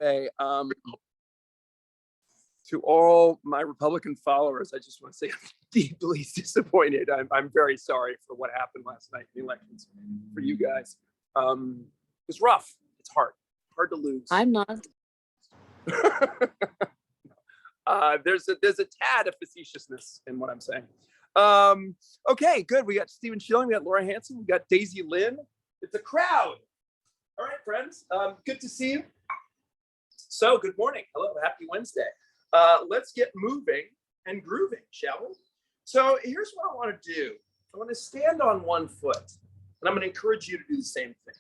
Hey, to all my Republican followers, I just want to say I'm deeply disappointed. I'm very sorry for what happened last night in the elections for you guys. It's rough. It's hard to lose. I'm not. There's a tad of facetiousness in what I'm saying. Okay, good. We got Stephen Schilling, we got Laura Hanson, we got Daisy Lynn. It's a crowd. All right, friends. Good to see you. So, good morning. Hello, happy Wednesday. Let's get moving and grooving, shall we? So, here's what I want to do. I want to stand on one foot, and I'm going to encourage you to do the same thing.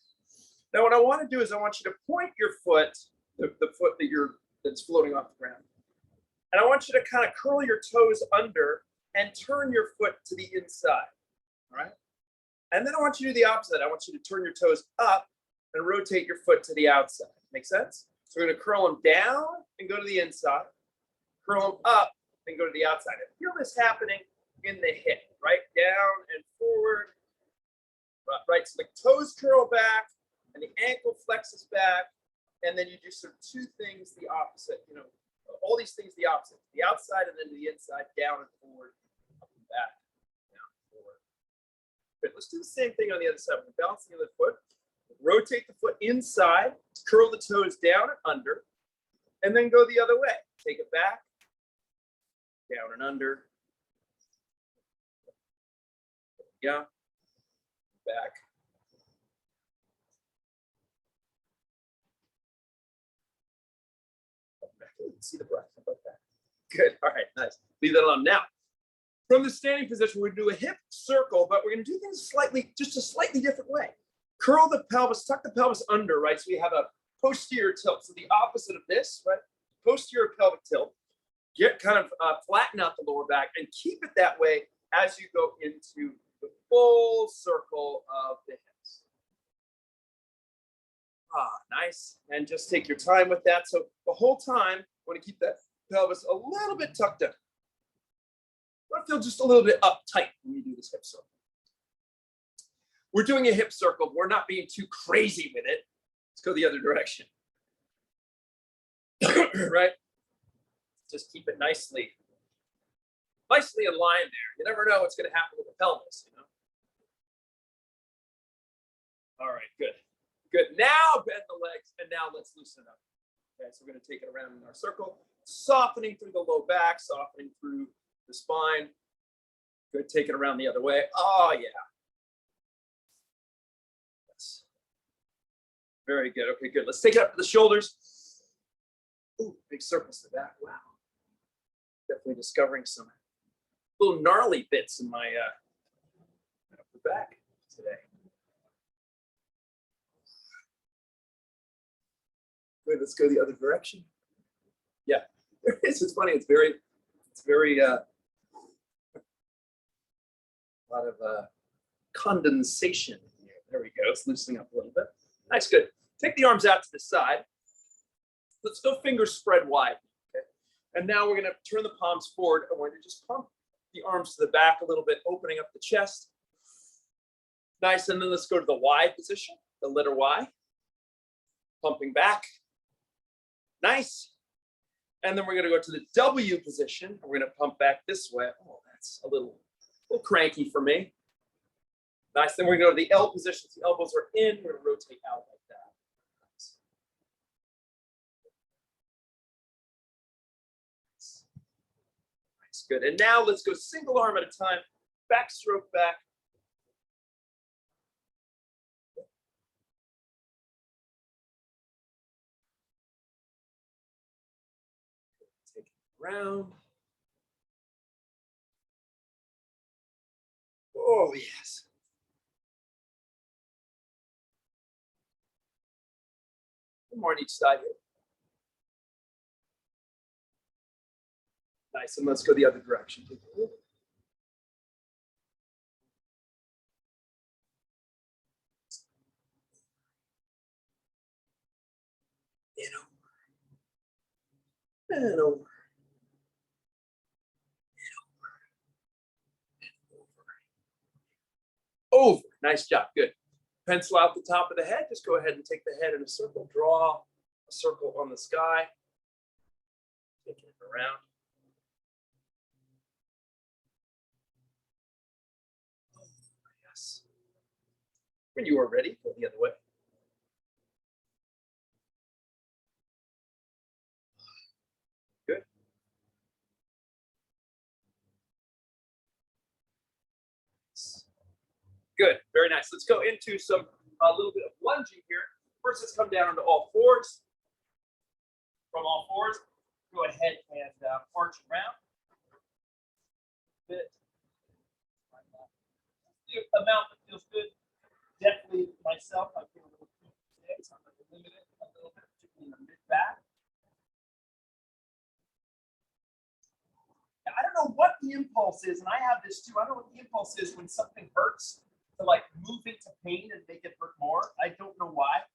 Now, what I want to do is I want you to point your foot, the foot that's floating off the ground, and I want you to kind of curl your toes under and turn your foot to the inside. All right? And then I want you to do the opposite. I want you to turn your toes up and rotate your foot to the outside. Make sense? So we're going to curl them down and go to the inside, curl them up and go to the outside. I feel this happening in the hip, right? Down and forward, right? So the toes curl back and the ankle flexes back. And then you do sort of two things the opposite, all these things the opposite, the outside and then to the inside, down and forward, up and back, down and forward. Good. Let's do the same thing on the other side. We're balancing the other foot. Rotate the foot inside, curl the toes down and under, and then go the other way. Take it back, down and under. Yeah, back. See the breath. How about that? Good. All right, nice. Leave that alone. Now, from the standing position, we're going to do a hip circle, but we're going to do things just a slightly different way. Curl the pelvis, tuck the pelvis under, right? So we have a posterior tilt. So the opposite of this, right? Posterior pelvic tilt. Get kind of flatten out the lower back and keep it that way as you go into the full circle of the hips. Nice. And just take your time with that. So the whole time, I want to keep that pelvis a little bit tucked in. I want to feel just a little bit uptight when you do this hip circle. We're doing a hip circle. We're not being too crazy with it. Let's go the other direction. Right? Just keep it nicely in line there. You never know what's going to happen with the pelvis, All right, good. Good. Now bend the legs, and now let's loosen it up. Okay, so we're going to take it around in our circle, softening through the low back, softening through the spine. Good. Take it around the other way. Oh, yeah. Yes. Very good. Okay, good. Let's take it up to the shoulders. Ooh, big circles to the back. Wow. Definitely discovering some little gnarly bits in my upper back today. Good, let's go the other direction. Yeah, there is. It's funny. It's very a lot of condensation here. There we go. It's loosening up a little bit. Nice, good. Take the arms out to the side. Let's go fingers spread wide. Okay. And now we're going to turn the palms forward and we're going to just pump the arms to the back a little bit, opening up the chest. Nice. And then let's go to the Y position, the letter Y. Pumping back. Nice. And then we're going to go to the W position. And we're going to pump back this way. Oh, that's a little cranky for me. Nice. Then we're going to go to the L position. So the elbows are in. We're going to rotate out like that. Nice. Good. And now let's go single arm at a time. Backstroke back. Take it around. Oh, yes. One more on each side here. Nice. And let's go the other direction. Take a look. And over. And over. Over. Nice job. Good. Pencil out the top of the head. Just go ahead and take the head in a circle. Draw a circle on the sky. Taking it around. Oh, yes. When you are ready, go the other way. Good. Good, very nice. Let's go into a little bit of lunging here. First, let's come down onto all fours. From all fours, go ahead and march around. Bit. The amount that feels good. Definitely myself, I feel a little too today, so I'm going to limit it a little bit, particularly in the mid back. I don't know what the impulse is, and I have this too. I don't know what the impulse is when something hurts to like move into pain and make it hurt more. I don't know why,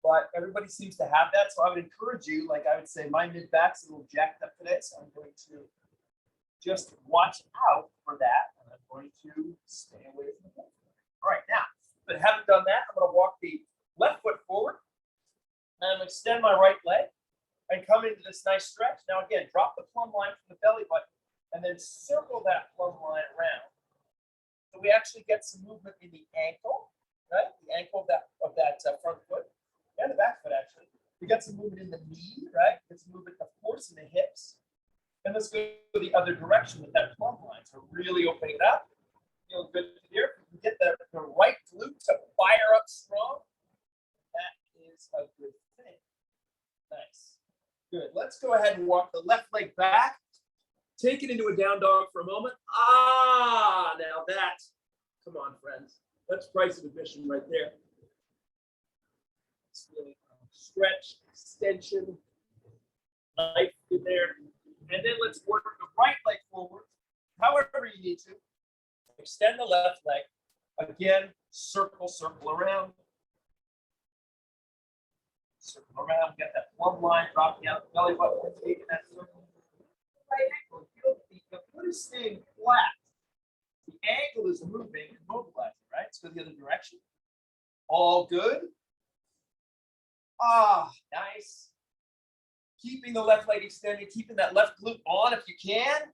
but everybody seems to have that. So I would encourage you, like I would say, my mid back's a little jacked up today, so I'm going to just watch out for that, and I'm going to stay away from the pain. All right, now, but haven't done that, I'm going to walk the left foot forward, and I'm going to extend my right leg and come into this nice stretch. Now, again, drop the plumb line from the belly button, and then circle that plumb line around. So we actually get some movement in the ankle, right? The ankle of that front foot and the back foot, actually. We got some movement in the knee, right? Get some movement, of course, in the hips. And let's go the other direction with that plumb line. So really opening it up. Feel good here. You get the right glute to fire up strong. That is a good thing. Nice. Good. Let's go ahead and walk the left leg back. Take it into a down dog for a moment. Now that, come on, friends. That's price of admission right there. It's really stretch, extension, life in there. And then let's work the right leg forward, however you need to. Extend the left leg. Again, circle around. Circle around. Get that plumb line dropping out the belly button, taking that circle. Right ankle. The foot is staying flat. The ankle is moving and mobilizing, right? Let's go the other direction. All good. Nice. Keeping the left leg extended, keeping that left glute on if you can.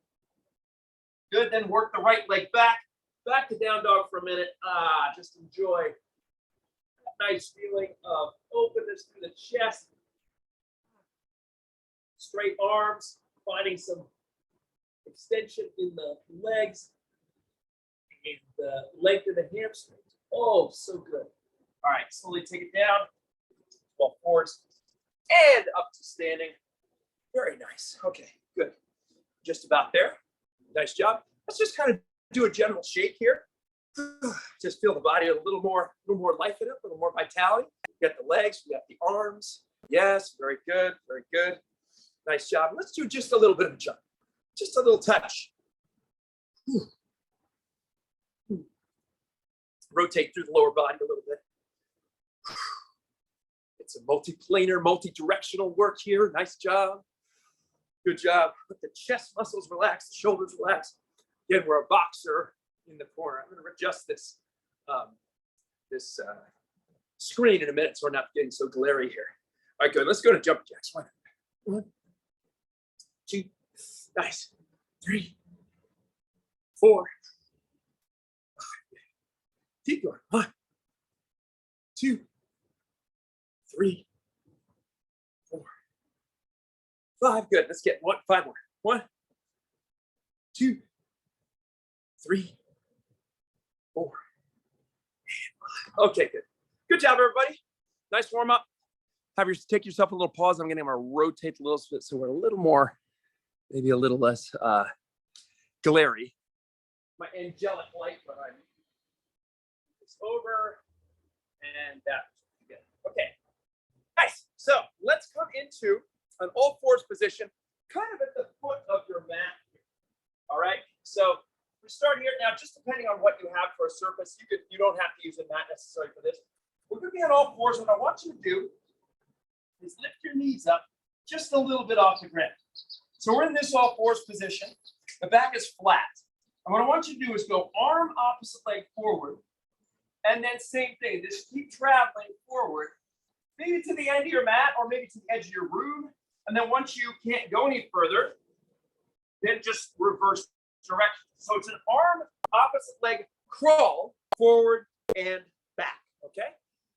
Good, then work the right leg back to down dog for a minute. Just enjoy that nice feeling of openness through the chest. Straight arms, finding some extension in the legs and the length of the hamstrings. Oh, so good. All right, slowly take it down. 12 fours and up to standing. Very nice. Okay, good. Just about there. Nice job. Let's just kind of do a general shake here. Just feel the body a little more life in it, a little more vitality. We got the legs, we got the arms. Yes, very good, very good. Nice job. Let's do just a little bit of a jump. Just a little touch. Rotate through the lower body a little bit. It's a multiplanar, multi-directional work here. Nice job. Good job. Let the chest muscles relax, the shoulders relax. Again, we're a boxer in the corner. I'm going to adjust this screen in a minute so we're not getting so glary here. All right, good. Let's go to jump jacks. 1, 2, nice. 3, 4. Keep going. 1, 2, 3, 4, 5. Good. Let's get 5 more. 1, 2, 3, 4, and 5. Okay, good. Good job, everybody. Nice warm up. Take yourself a little pause. I'm going to rotate a little bit so we're a little more, maybe a little less glary. My angelic light behind me. It's over and that. Okay. Nice. So let's come into an all fours position, kind of at the foot of your mat. All right. So we start here now. Just depending on what you have for a surface, you don't have to use a mat necessarily for this. We're going to be on all fours. What I want you to do is lift your knees up just a little bit off the ground. So we're in this all fours position. The back is flat. And what I want you to do is go arm opposite leg forward. And then same thing, just keep traveling forward maybe to the end of your mat or maybe to the edge of your room. And then once you can't go any further, then just reverse direction. So it's an arm, opposite leg crawl, forward and back, okay?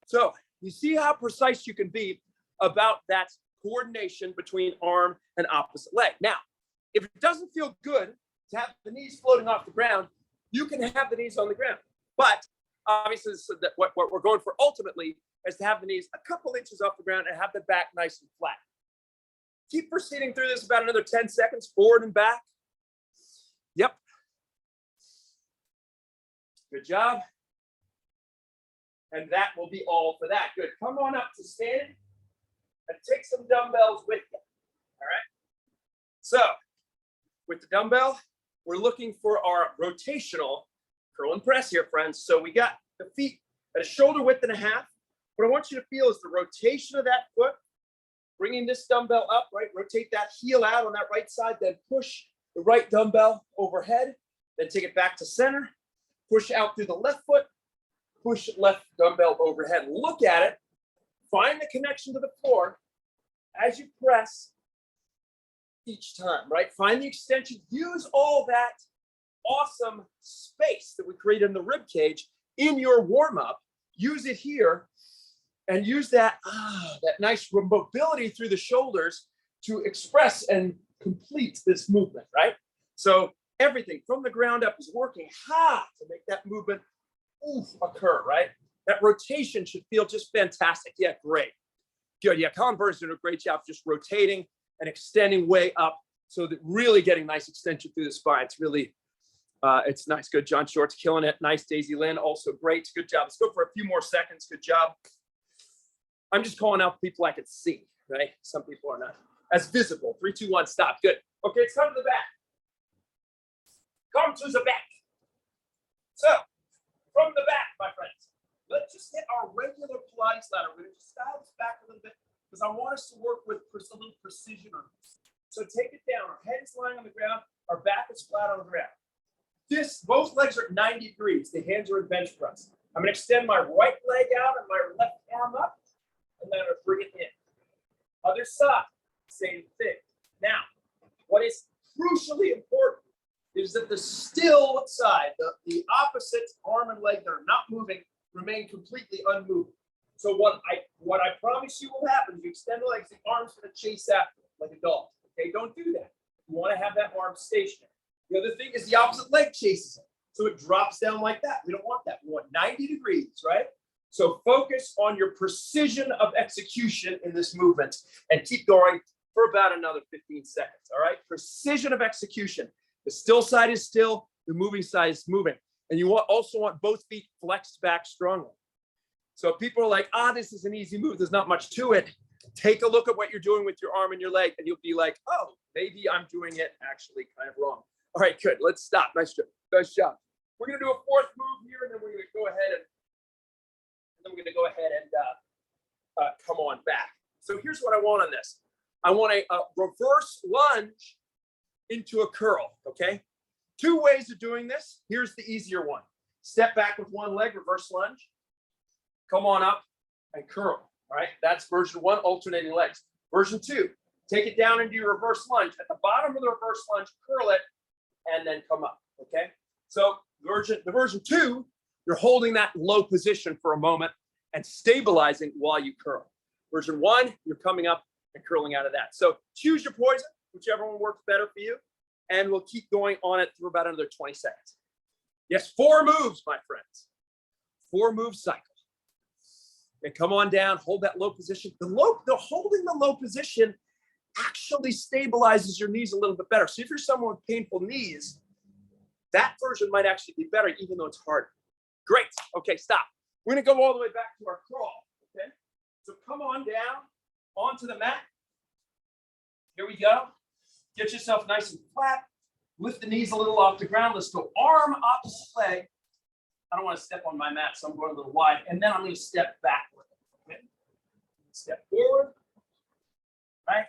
So you see how precise you can be about that coordination between arm and opposite leg. Now, if it doesn't feel good to have the knees floating off the ground, you can have the knees on the ground. But obviously, what we're going for ultimately is to have the knees a couple inches off the ground and have the back nice and flat. Keep proceeding through this about another 10 seconds, forward and back. Yep. Good job. And that will be all for that. Good. Come on up to standing and take some dumbbells with you. All right. So with the dumbbell, we're looking for our rotational curl and press here, friends. So we got the feet at a shoulder width and a half. What I want you to feel is the rotation of that foot, bringing this dumbbell up, right? Rotate that heel out on that right side, then push the right dumbbell overhead, then take it back to center, push out through the left foot, push left dumbbell overhead. Look at it, find the connection to the floor as you press each time, right? Find the extension, use all that awesome space that we created in the rib cage in your warm-up, use it here, and use that nice mobility through the shoulders to express and complete this movement, right? So everything from the ground up is working hard to make that movement occur, right? That rotation should feel just fantastic. Yeah, great. Good. Yeah, Colin Burns doing a great job just rotating and extending way up so that really getting nice extension through the spine. It's really, it's nice. Good. John Short's killing it. Nice. Daisy Lynn, also great. Good job. Let's go for a few more seconds. Good job. I'm just calling out people I can see, right? Some people are not as visible. 3, 2, 1, stop. Good. Okay, let's come to the back. Come to the back. So, from the back, my friends, let's just hit our regular Pilates ladder. We're going to just dial this back a little bit because I want us to work with a little precision on this. So take it down. Our head is lying on the ground. Our back is flat on the ground. Both legs are at 90 degrees. The hands are in bench press. I'm going to extend my right leg out and my left arm up. And then I'm going to bring it in. Other side, same thing. Now, what is crucially important is that the still side, the opposite arm and leg that are not moving, remain completely unmoved. So what I promise you will happen is you extend the legs, the arm's going to chase after it like a dog. Okay, don't do that. You want to have that arm stationary. The other thing is the opposite leg chases it. So it drops down like that. We don't want that. We want 90 degrees, right? So focus on your precision of execution in this movement and keep going for about another 15 seconds, all right? Precision of execution. The still side is still, the moving side is moving. And you also want both feet flexed back strongly. So if people are like, this is an easy move, there's not much to it. Take a look at what you're doing with your arm and your leg, and you'll be like, oh, maybe I'm doing it actually kind of wrong. All right, good, let's stop. Nice job, nice job. We're gonna do a fourth move here, and then we're gonna go ahead and come on back. So here's what I want on this. I want a reverse lunge into a curl, okay? 2 ways of doing this. Here's the easier one. Step back with one leg, reverse lunge. Come on up and curl, all right? That's version 1, alternating legs. Version 2, take it down and do your reverse lunge. At the bottom of the reverse lunge, curl it, and then come up, okay? So the version 2, you're holding that low position for a moment and stabilizing while you curl. Version 1, you're coming up and curling out of that. So choose your poison, whichever one works better for you, and we'll keep going on it through about another 20 seconds. Yes, 4 moves, my friends. 4 move cycle. And come on down, hold that low position. Holding the low position actually stabilizes your knees a little bit better. So if you're someone with painful knees, that version might actually be better, even though it's harder. Great. Okay, stop. We're going to go all the way back to our crawl. Okay. So come on down onto the mat. Here we go. Get yourself nice and flat. Lift the knees a little off the ground. Let's go arm, opposite leg. I don't want to step on my mat, so I'm going a little wide. And then I'm going to step backward. Okay. Step forward. Right.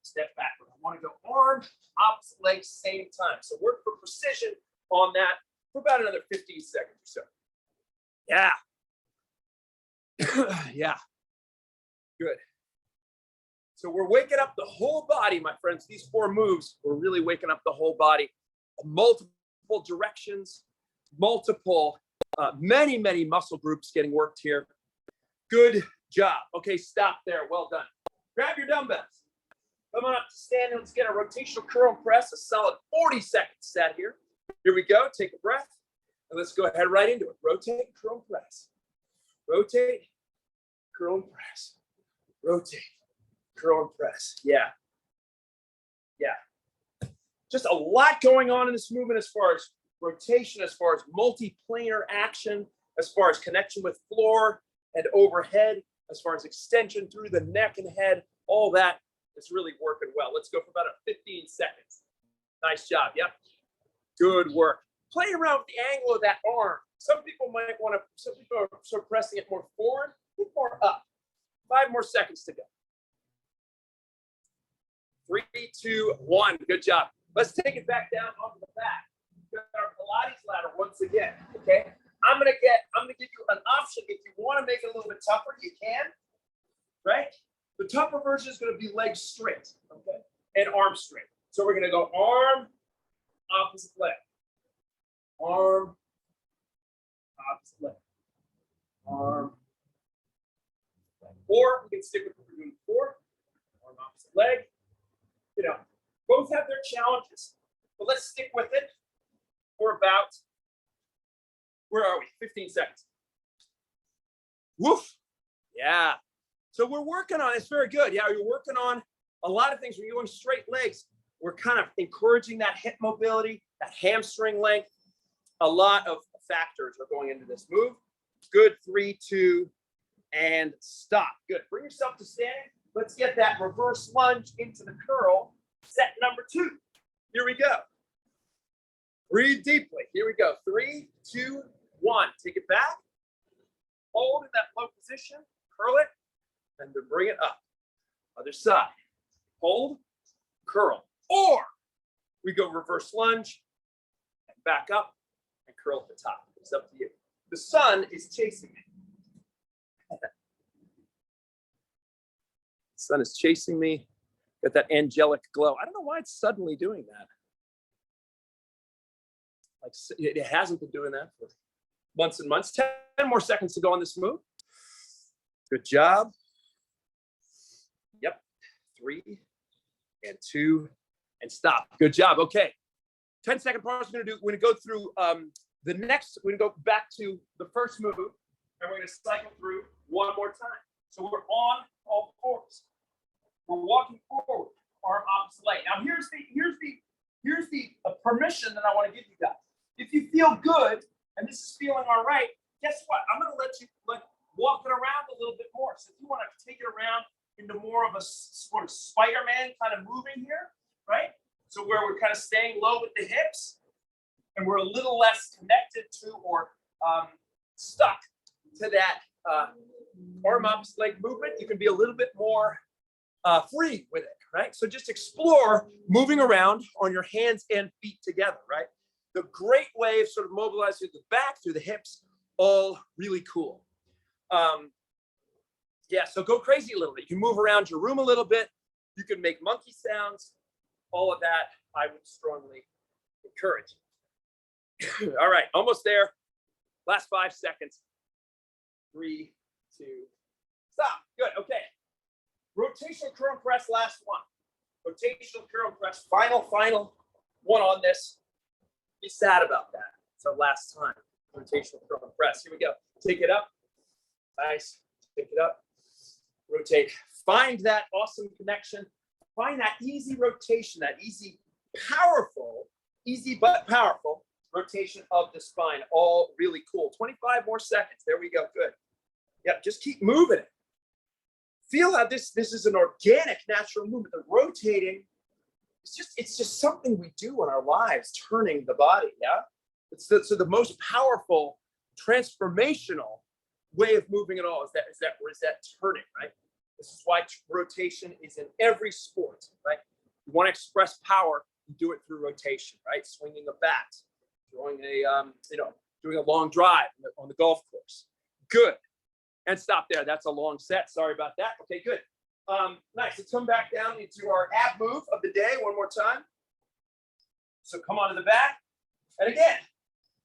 Step backward. I want to go arm, opposite leg, same time. So work for precision on that for about another 15 seconds or so. Yeah. Yeah. Good. So we're waking up the whole body, my friends. These 4 moves, we're really waking up the whole body. Multiple directions, multiple, many muscle groups getting worked here. Good job. Okay, stop there. Well done. Grab your dumbbells. Come on up to standing. Let's get a rotational curl and press, a solid 40-second set here. Here we go. Take a breath. And let's go ahead right into it. Rotate, curl, and press. Rotate, curl, and press. Rotate, curl, and press. Yeah. Just a lot going on in this movement as far as rotation, as far as multi-planar action, as far as connection with floor and overhead, as far as extension through the neck and head, all that is really working well. Let's go for about 15 seconds. Nice job. Yep. Good work. Play around with the angle of that arm. Some people are sort of pressing it more forward, a bit more up. 5 more seconds to go. 3, 2, 1. Good job. Let's take it back down onto the back. We've got our Pilates ladder once again. Okay. I'm gonna give you an option. If you want to make it a little bit tougher, you can. Right? The tougher version is going to be legs straight, okay, and arms straight. So we're going to go arm, opposite leg, arm, opposite leg, arm. Or we can stick with what we're doing before, arm, opposite leg. You know, both have their challenges, but let's stick with it for about, where are we? 15 seconds. Woof. Yeah. So we're working on, it's very good. Yeah, you're working on a lot of things. When you're doing straight legs, we're kind of encouraging that hip mobility, that hamstring length. A lot of factors are going into this move. Good. 3, 2, and stop. Good. Bring yourself to standing. Let's get that reverse lunge into the curl. Set number 2. Here we go. Breathe deeply. Here we go. 3, 2, 1. Take it back. Hold in that low position. Curl it. And then bring it up. Other side. Hold, curl. Or we go reverse lunge and back up and curl at the top. It's up to you. The sun is chasing me. The sun is chasing me. Got that angelic glow. I don't know why it's suddenly doing that. Like it hasn't been doing that for months and months. 10 more seconds to go on this move. Good job. Yep. 3 and 2 and stop. Good job. Okay. 10-second pause. We're going to go through the next. We're going to go back to the first move, and we're going to cycle through one more time. So we're on all fours. We're walking forward, arm opposite leg. Now here's the permission that I want to give you guys. If you feel good and this is feeling all right, guess what? I'm going to let you walk it around a little bit more. So if you want to take it around into more of a sort of Spider-Man kind of moving here, right? So where we're kind of staying low with the hips and we're a little less connected to or stuck to that arm opposite leg movement. You can be a little bit more free with it, right? So just explore moving around on your hands and feet together, right? The great way of sort of mobilizing the back through the hips, all really cool. Yeah, so go crazy a little bit. You can move around your room a little bit. You can make monkey sounds. All of that, I would strongly encourage. All right, almost there. Last 5 seconds. 3, 2, stop. Good, okay. Rotational curl and press, last one. Rotational curl and press, final one on this. Be sad about that. It's our last time. Rotational curl and press. Here we go. Take it up. Nice. Take it up. Rotate. Find that awesome connection. Find that easy rotation, that easy but powerful rotation of the spine. All really cool. 25 more seconds. There we go. Good. Yep. Just keep moving it. Feel how this is an organic, natural movement. The rotating, it's just something we do in our lives, turning the body. Yeah. So the most powerful, transformational way of moving it all is that turning, right? This is why rotation is in every sport, right? You want to express power, you do it through rotation, right? Swinging a bat, throwing doing a long drive on the golf course. Good. and stop there. That's a long set. Sorry about that. Okay, good. Nice. Let's come back down into our ab move of the day one more time. So come onto the back. And again,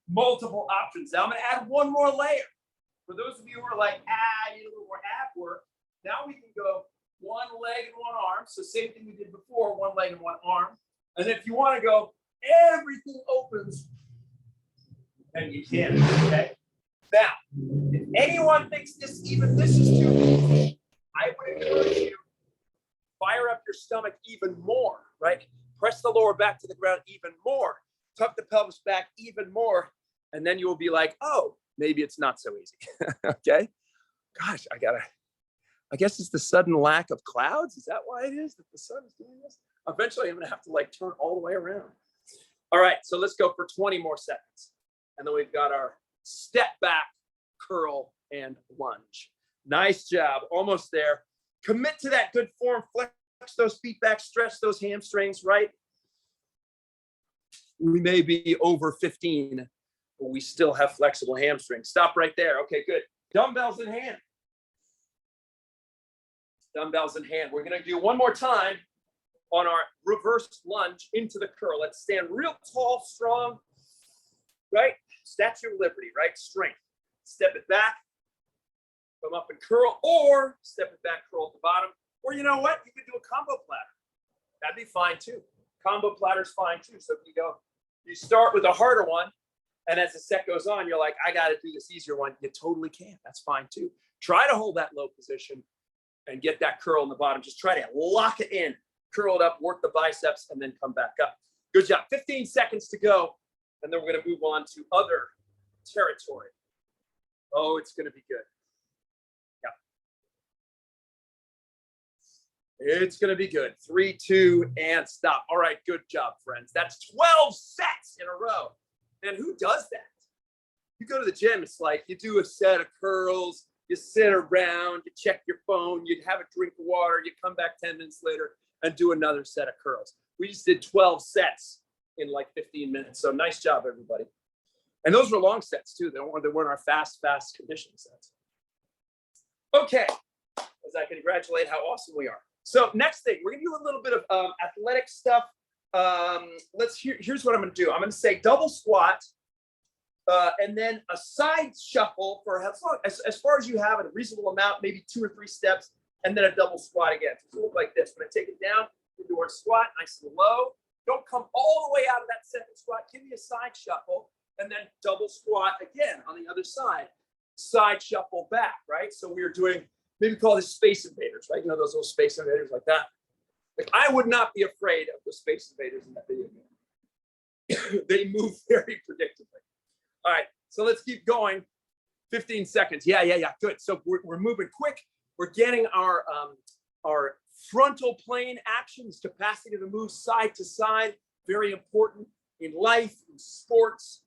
multiple options. Now I'm going to add one more layer. For those of you who are like, I need a little more ab work. Now we can go one leg and one arm. So same thing we did before, one leg and one arm. And then if you want to go, everything opens, and you can. Okay. Now, if anyone thinks this is too easy, I would encourage you fire up your stomach even more, right? Press the lower back to the ground even more. Tuck the pelvis back even more. And then you will be like, oh, maybe it's not so easy. Okay. Gosh, I guess it's the sudden lack of clouds. Is that why it is that the sun is doing this? Eventually, I'm going to have to like turn all the way around. All right. So let's go for 20 more seconds. And then we've got our step back, curl, and lunge. Nice job. Almost there. Commit to that good form. Flex those feet back. Stretch those hamstrings, right? We may be over 15, but we still have flexible hamstrings. Stop right there. Okay, good. Dumbbells in hand. Dumbbells in hand. We're going to do one more time on our reverse lunge into the curl. Let's stand real tall, strong, right? Statue of Liberty, right? Strength. Step it back, come up and curl, or step it back, curl at the bottom. Or you know what? You could do a combo platter. That'd be fine too. Combo platter's fine too. So if you start with a harder one, and as the set goes on, you're like, I got to do this easier one. You totally can. That's fine too. Try to hold that low position and get that curl in the bottom. Just try to lock it in, curl it up, work the biceps, and then come back up. Good job. 15 seconds to go. And then we're going to move on to other territory. Oh, it's going to be good. Yeah. It's going to be good. 3, 2, and stop. All right. Good job, friends. That's 12 sets in a row. And who does that? You go to the gym, it's like you do a set of curls, you sit around, you check your phone, you have a drink of water, you come back 10 minutes later and do another set of curls. We just did 12 sets in like 15 minutes. So nice job, everybody. And those were long sets too. They weren't our fast conditioning sets. Okay, as I congratulate how awesome we are. So next thing, we're gonna do a little bit of athletic stuff. Here's what I'm gonna do. I'm gonna say double squat, and then a side shuffle for as far as you have, a reasonable amount, maybe 2 or 3 steps, and then a double squat again. So it'll look like this. When I take it down, we do our squat nice and low. Don't come all the way out of that second squat. Give me a side shuffle, and then double squat again on the other side. Side shuffle back, right? So we're doing, maybe call this space invaders, right? You know, those little space invaders like that. Like, I would not be afraid of the space invaders in that video game. They move very predictably. All right, so let's keep going. 15 seconds. Yeah. Good. So we're moving quick. We're getting our frontal plane actions, capacity to move side to side. Very important in life, in sports,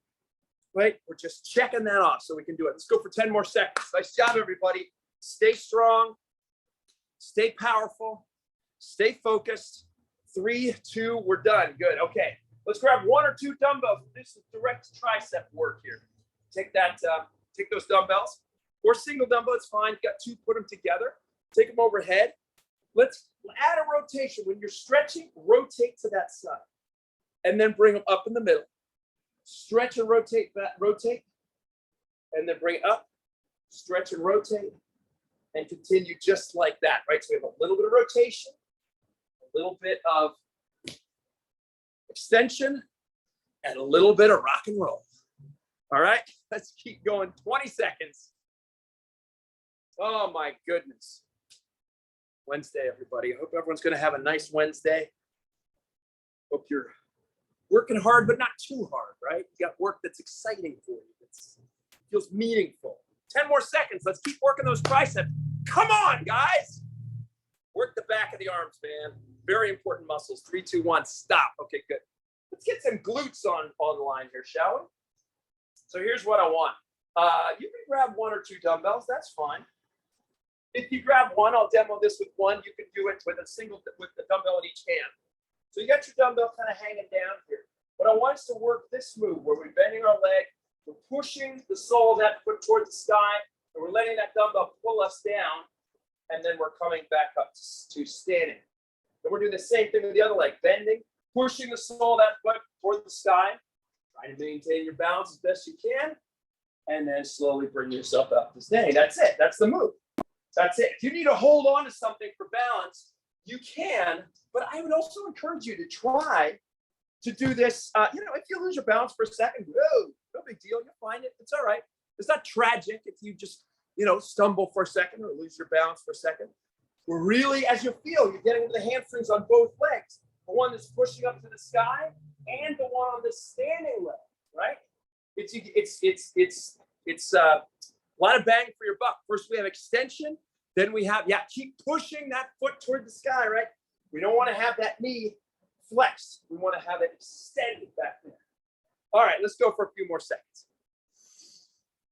right? We're just checking that off so we can do it. Let's go for 10 more seconds. Nice job, everybody. Stay strong. Stay powerful. Stay focused. 3, 2, we're done. Good. Okay. Let's grab 1 or 2 dumbbells. This is direct tricep work here. Take those dumbbells, or single dumbbell, it's fine. You got 2, put them together. Take them overhead. Let's add a rotation. When you're stretching, rotate to that side. And then bring them up in the middle. Stretch and rotate, rotate. And then bring it up. Stretch and rotate. And continue just like that, right? So we have a little bit of rotation, a little bit of extension, and a little bit of rock and roll. All right, let's keep going. 20 seconds. Oh my goodness. Wednesday, everybody. I hope everyone's going to have a nice Wednesday. Hope you're working hard, but not too hard, right? You got work that's exciting for you. That feels meaningful. 10 more seconds. Let's keep working those triceps. Come on, guys. Work the back of the arms, man. Very important muscles. 3, 2, 1, stop. Okay, good. Let's get some glutes on the line here, shall we? So here's what I want. You can grab 1 or 2 dumbbells. That's fine. If you grab one, I'll demo this with one. You can do it with the dumbbell in each hand. So you got your dumbbell kind of hanging down here. But I want us to work this move where we're bending our leg. We're pushing the sole of that foot towards the sky, and we're letting that dumbbell pull us down, and then we're coming back up to standing. And we're doing the same thing with the other leg, bending, pushing the sole of that foot toward the sky, trying to maintain your balance as best you can, and then slowly bring yourself up to standing. That's it. That's the move. That's it. If you need to hold on to something for balance, you can, but I would also encourage you to try to do this. If you lose your balance for a second, whoa, no big deal. You'll find it. It's all right. It's not tragic if you just, stumble for a second or lose your balance for a second. We're really, as you feel, you're getting the hamstrings on both legs. The one that's pushing up to the sky and the one on the standing leg, right? It's a lot of bang for your buck. First, we have extension. Then we have, keep pushing that foot toward the sky, right? We don't want to have that knee flex. We want to have it extended back there. All right, let's go for a few more seconds.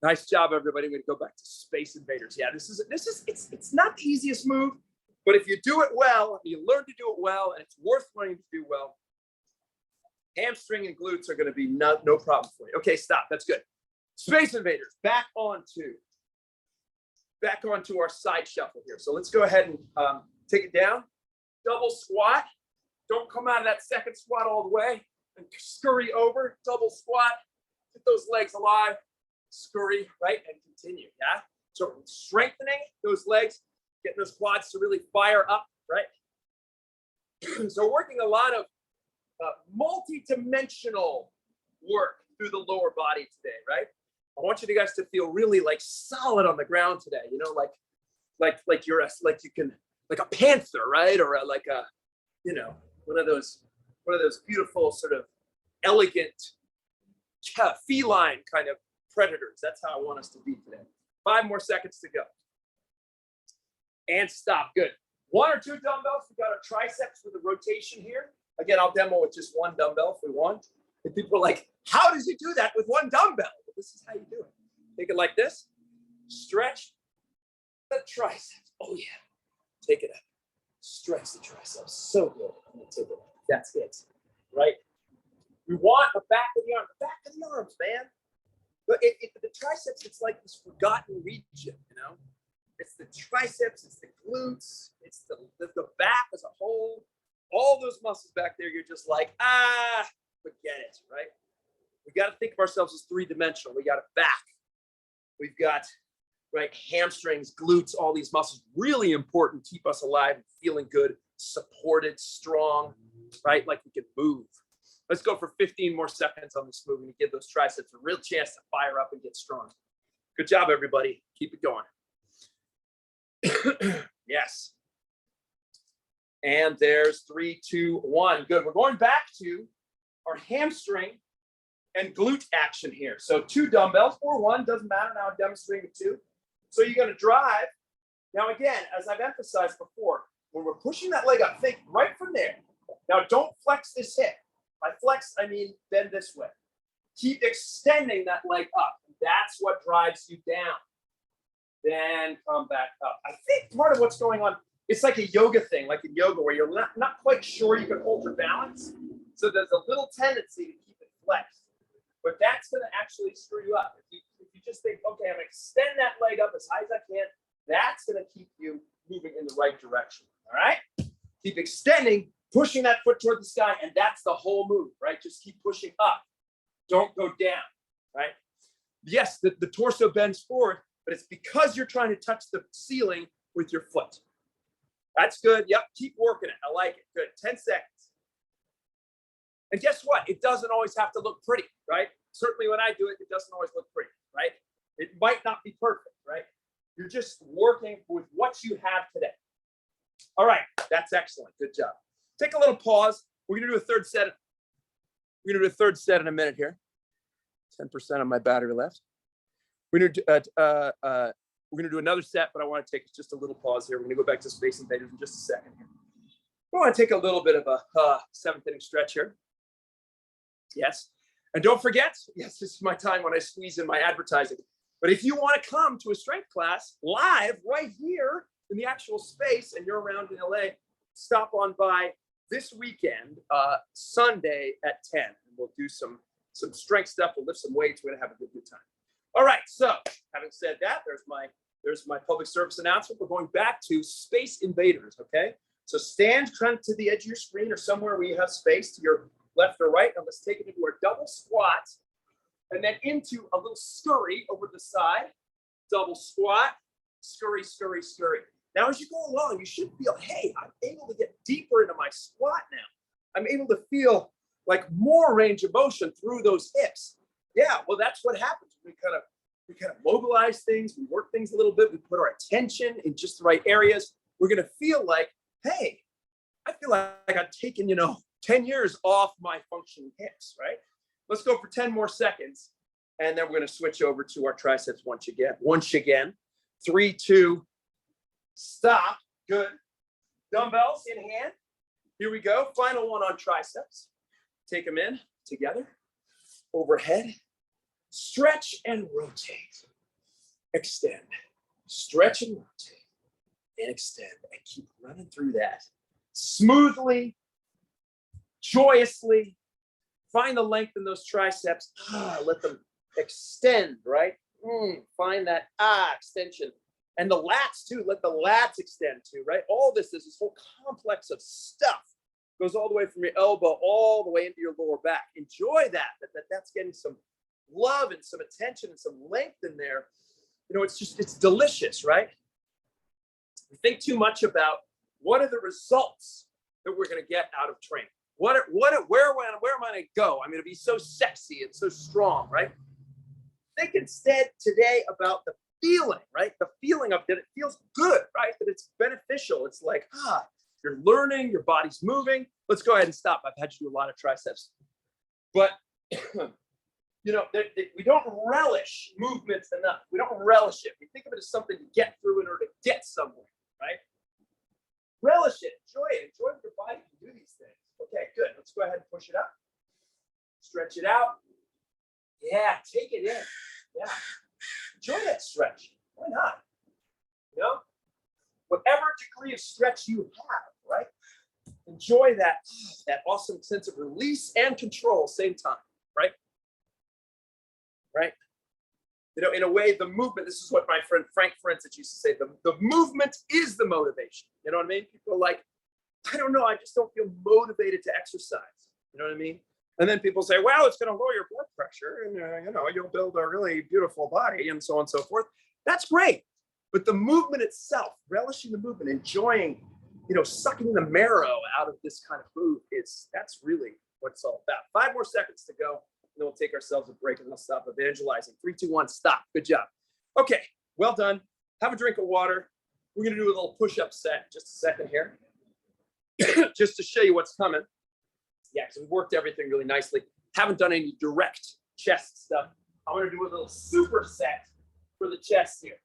Nice job, everybody. We're going to go back to Space Invaders. Yeah, it's not the easiest move, but if you do it well, you learn to do it well, and it's worth learning to do well, hamstring and glutes are going to be no problem for you. Okay, stop. That's good. Space Invaders, back onto our side shuffle here. So let's go ahead and take it down. Double squat. Don't come out of that second squat all the way and scurry over. Double squat. Get those legs alive. Scurry, right? And continue, yeah? So strengthening those legs, getting those quads to really fire up, right? So working a lot of multi-dimensional work through the lower body today, right? I want you guys to feel really like solid on the ground today, like you're like a panther, right? Or one of those beautiful sort of elegant feline kind of predators. That's how I want us to be today. 5 more seconds to go. And stop. Good. 1 or 2 dumbbells. We got our triceps with a rotation here. Again, I'll demo with just 1 dumbbell if we want. And people are like, how does he do that with 1 dumbbell? Well, this is how you do it. Take it like this. Stretch the triceps. Oh, yeah. Take it up. Stretch the triceps. So good. I'm going to take it up. That's it. Right? We want the back of the arm. The back of the arms, man. But the triceps, it's like this forgotten region, It's the triceps, it's the glutes, it's the back as a whole. All those muscles back there, you're just like, forget it, right? We got to think of ourselves as 3-dimensional. We got a back. We've got, right, hamstrings, glutes, all these muscles. Really important, keep us alive, feeling good, supported, strong, right? Like we can move. Let's go for 15 more seconds on this move and give those triceps a real chance to fire up and get strong. Good job, everybody. Keep it going. Yes. And there's 3, 2, 1. Good. We're going back to our hamstring and glute action here. So 2 dumbbells or 1, doesn't matter. Now I'm demonstrating 2. So you're going to drive. Now, again, as I've emphasized before, when we're pushing that leg up, think right from there. Now, don't flex this hip. By flex, I mean bend this way. Keep extending that leg up. That's what drives you down. Then come back up. I think part of what's going on, it's like a yoga thing, like in yoga, where you're not quite sure you can hold your balance. So there's a little tendency to keep it flexed. But that's going to actually screw you up. If you just think, okay, I'm going to extend that leg up as high as I can, that's going to keep you moving in the right direction. All right? Keep extending, pushing that foot toward the sky, and that's the whole move, right? Just keep pushing up. Don't go down, right? Yes, the torso bends forward, but it's because you're trying to touch the ceiling with your foot. That's good. Yep, keep working it. I like it. Good. 10 seconds. And guess what? It doesn't always have to look pretty, right? Certainly when I do it, it doesn't always look pretty, right? It might not be perfect, right? You're just working with what you have today. All right, that's excellent. Good job. Take a little pause. We're going to do a third set. We're going to do a third set in a minute here. 10% of my battery left. We're going to do another set, but I want to take just a little pause here. We're going to go back to Space Invaders in just a second here. I want to take a little bit of a 7th inning stretch here. Yes. And don't forget, yes, this is my time when I squeeze in my advertising. But if you want to come to a strength class live right here in the actual space and you're around in LA, stop on by this weekend, Sunday at 10. And we'll do some strength stuff. We'll lift some weights. We're going to have a good time. All right, so having said that, there's my public service announcement. We're going back to Space Invaders, okay? So stand kind of to the edge of your screen or somewhere where you have space to your left or right, and let's take it into our double squat, and then into a little scurry over the side. Double squat, scurry, scurry, scurry. Now, as you go along, you should feel, hey, I'm able to get deeper into my squat now. I'm able to feel like more range of motion through those hips. Yeah, well, that's what happens. We kind of mobilize things, we work things a little bit, we put our attention in just the right areas. We're gonna feel like, hey, I feel like I've taken, 10 years off my functioning hips, right? Let's go for 10 more seconds. And then we're gonna switch over to our triceps once again. 3, 2, stop, good. Dumbbells in hand. Here we go, final one on triceps. Take them in together, overhead. Stretch and rotate. Extend. Stretch and rotate. And extend. And keep running through that. Smoothly, joyously. Find the length in those triceps. Let them extend, right? Find that extension. And the lats too. Let the lats extend too, right? All this is this whole complex of stuff. Goes all the way from your elbow all the way into your lower back. Enjoy that's getting some love and some attention and some length in there. It's delicious, right? We think too much about what are the results that we're going to get out of training. Where am I going to go? I'm going to be so sexy and so strong, right? Think instead today about the feeling, right? The feeling of that it feels good, right? That it's beneficial. It's like, you're learning, your body's moving. Let's go ahead and stop. I've had you do a lot of triceps. But, we don't relish movements enough. We don't relish it. We think of it as something to get through in order to get somewhere, right? Relish it. Enjoy it. Enjoy that your body can do these things. Okay, good. Let's go ahead and push it up. Stretch it out. Yeah, take it in. Yeah. Enjoy that stretch. Why not? Whatever degree of stretch you have, right? Enjoy that awesome sense of release and control same time, right? Right? In a way, the movement, this is what my friend Frank Francis used to say, the movement is the motivation. You know what I mean? People are like, I don't know, I just don't feel motivated to exercise. You know what I mean? And then people say, well, it's going to lower your blood pressure and, you'll build a really beautiful body and so on and so forth. That's great. But the movement itself, relishing the movement, enjoying, sucking the marrow out of this kind of food that's really what it's all about. 5 more seconds to go. And then we'll take ourselves a break and we'll stop evangelizing. 3, 2, 1, stop. Good job. Okay, well done. Have a drink of water. We're going to do a little push-up set. Just a second here. Just to show you what's coming. Yeah, because we've worked everything really nicely. Haven't done any direct chest stuff. I'm going to do a little super set for the chest here.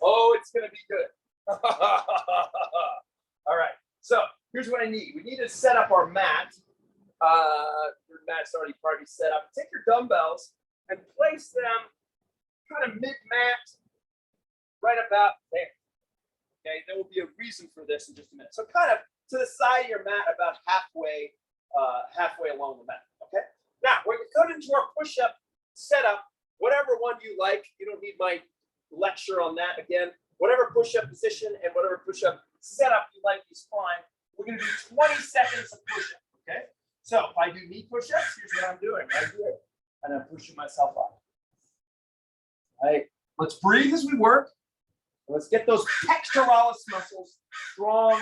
Oh, it's going to be good. All right. So here's what I need. We need to set up our mat. Your mat's already set up. Take your dumbbells and place them kind of mid-mat right about there. Okay, there will be a reason for this in just a minute. So kind of to the side of your mat, about halfway along the mat. Okay. Now we're going to go into our push-up setup, whatever one you like. You don't need my lecture on that again. Whatever push-up position and whatever push-up setup you like is fine. We're going to do 20 seconds of push-up. Okay. So if I do knee push-ups, here's what I'm doing right here, and I'm pushing myself up. All right. Let's breathe as we work. Let's get those pectoralis muscles strong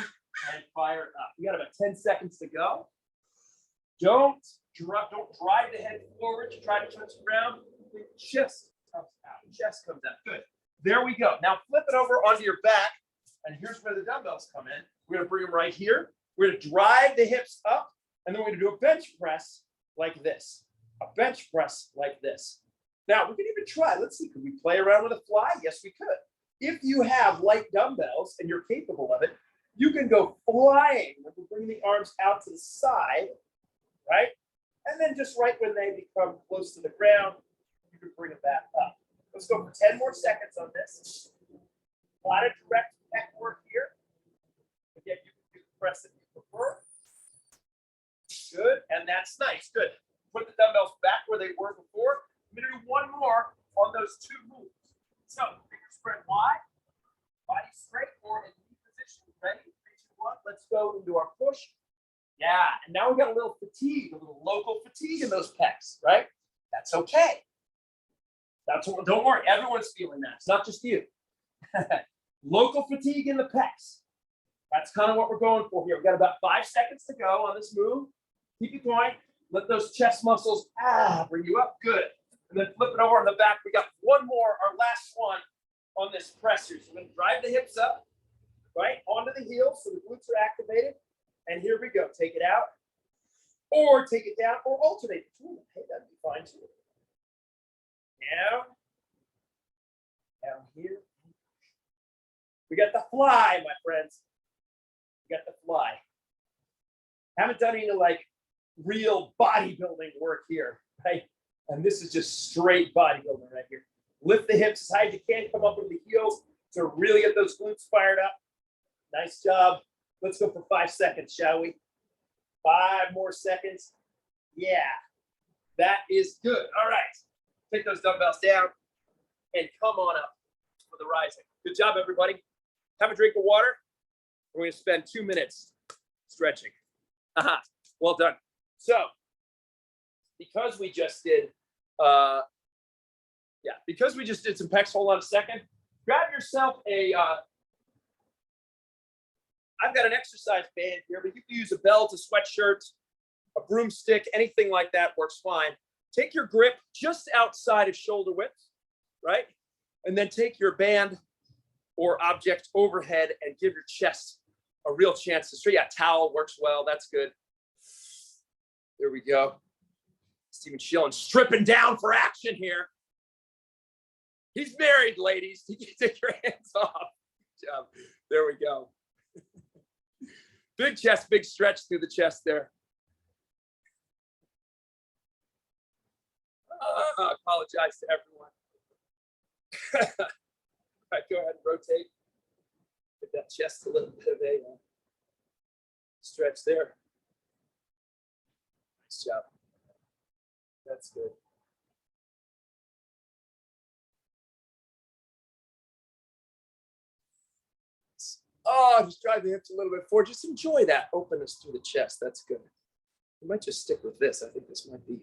and fired up. We got about 10 seconds to go. Don't drive the head forward to try to touch the ground. The chest comes out. Chest comes out. Good. There we go. Now flip it over onto your back, and here's where the dumbbells come in. We're going to bring them right here. We're going to drive the hips up, and then we're going to do a bench press like this. A bench press like this. Now, we can even try. Let's see. Can we play around with a fly? Yes, we could. If you have light dumbbells and you're capable of it, you can go flying. We're bringing the arms out to the side, right? And then just right when they become close to the ground, you can bring it back up. Let's go for 10 more seconds on this. A lot of direct neck work here. Again, you can do the press if you prefer. Good, and that's nice. Good. Put the dumbbells back where they were before. I'm going to do one more on those two moves. So fingers spread wide, body straight or in knee position. Ready? 3, 2, 1. Let's go into our push. Yeah, and now we got a little fatigue, a little local fatigue in those pecs, right? That's okay. Don't worry, everyone's feeling that. It's not just you. Local fatigue in the pecs. That's kind of what we're going for here. We've got about 5 seconds to go on this move. Keep it going. Let those chest muscles bring you up. Good. And then flip it over on the back. We got one more, our last one on this presser. So we're going to drive the hips up, right, onto the heels so the glutes are activated. And here we go. Take it out, or take it down, or alternate between them. Hey, that'd be fine too. Down here. We got the fly, my friends. We got the fly. Haven't done any like real bodybuilding work here, right? And this is just straight bodybuilding right here. Lift the hips as high as you can. Come up with the heels to really get those glutes fired up. Nice job. Let's go for 5 seconds, shall we? 5 more seconds. Yeah, that is good. All right. Take those dumbbells down and come on up for the rising. Good job, everybody. Have a drink of water. We're going to spend 2 minutes stretching. Well done. So, because we just did, some pecs, hold on a second. Grab yourself a, I've got an exercise band here, but you can use a belt, a sweatshirt, a broomstick, anything like that works fine. Take your grip just outside of shoulder width, right? And then take your band or object overhead and give your chest a real chance to straight. Yeah, towel works well. That's good. There we go. Steven Shilling stripping down for action here. He's married, ladies. You can take your hands off. Good job. There we go. Big chest, big stretch through the chest there. I apologize to everyone. All right, go ahead and rotate. Give that chest a little bit of a stretch there. Nice job. That's good. Oh, just drive the hips a little bit forward. Just enjoy that openness through the chest. That's good. We might just stick with this. I think this might be.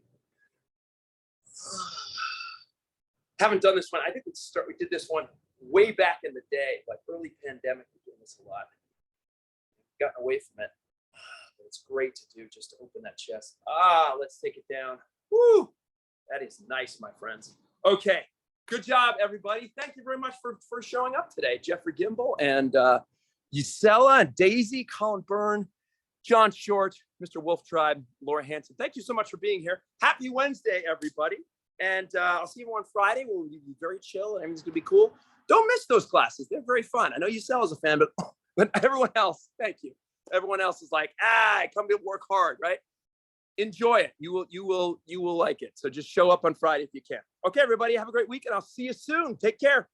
Haven't done this one. I think we did this one way back in the day, like early pandemic. We're doing this a lot. Gotten away from it. But it's great to do just to open that chest. Let's take it down. Woo! That is nice, my friends. Okay. Good job, everybody. Thank you very much for showing up today. Jeffrey Gimble and Yusela and Daisy, Colin Byrne, John Short, Mr. Wolf Tribe, Laura Hanson. Thank you so much for being here. Happy Wednesday, everybody. And I'll see you on Friday. We'll be very chill and everything's going to be cool. Don't miss those classes. They're very fun. I know Yusela's a fan, but everyone else, thank you. Everyone else is like, I come to work hard, right? Enjoy it. You will like it. So just show up on Friday if you can. Okay, everybody, have a great week and I'll see you soon. Take care.